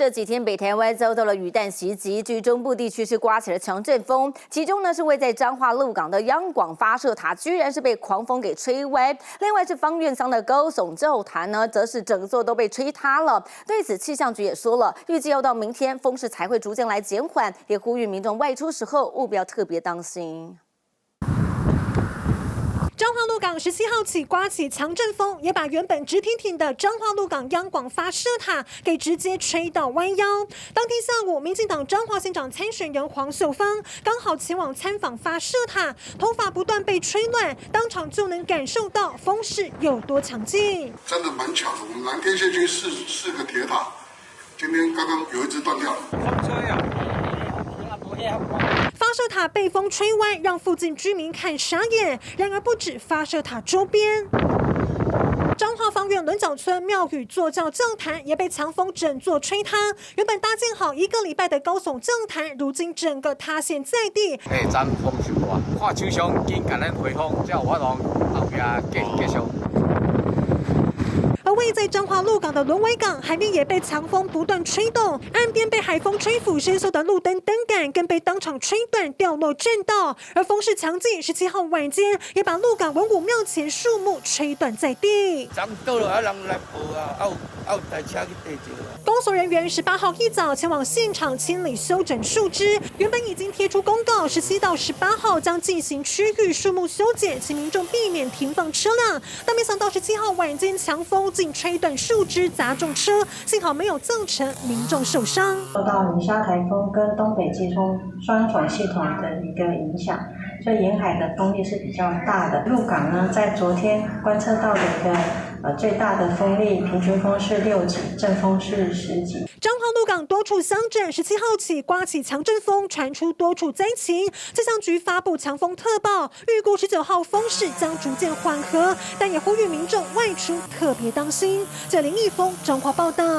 这几天北台湾遭到了雨弹袭击，至于中部地区是刮起了强阵风，其中呢是位在彰化鹿港的央广发射塔，居然是被狂风给吹歪。另外是方院乡的高耸咒坛呢，则是整座都被吹塌了。对此，气象局也说了，预计要到明天风势才会逐渐来减缓，也呼吁民众外出时候务必要特别当心。 彰化鹿港17号起刮起强阵风，也把原本直挺挺的彰化鹿港央广发射塔给直接吹到弯腰。当天下午，民进党彰化县长参选人黄秀芳刚好前往参访发射塔，头发不断被吹乱，当场就能感受到风势有多强劲。真的蛮巧的，我们蓝天线区四个铁塔，今天刚刚有一只断掉了。风吹啊！ 发射塔被风吹歪，让附近居民看傻眼。然而不止发射塔周边，彰化方院轮角村庙宇坐教教坛也被强风整座吹塌。原本搭建好1个礼拜的高耸教坛，如今整个塌陷在地。咱风受大，看手上紧甲咱回风，才有法通后壁继续。 而位在彰化鹿港的轮尾港海面也被强风不断吹动，岸边被海风吹拂生锈的路灯灯杆更被当场吹断掉落震道，而风势强劲，17号晚间也把鹿港文武庙前树木吹断在地。咱倒落啊，人来抱啊，有台车去地震。公所人员18号一早前往现场清理修整树枝，原本已经贴出公告，17到18号将进行区域树木修剪，请民众避免停放车辆。但没想到17号晚间强风竟吹断树枝砸中车，幸好没有造成民众受伤。受到尼沙台风跟东北季风双转系统的一个影响，所以沿海的风力是比较大的。鹿港呢，在昨天观测到的一个最大的风力平均风是6级，阵风是10级。彰化鹿港多处乡镇17号起刮起强阵风，传出多处灾情。气象局发布强风特报，预估19号风势将逐渐缓和，但也呼吁民众外出特别当心。这林义峰彰化报道。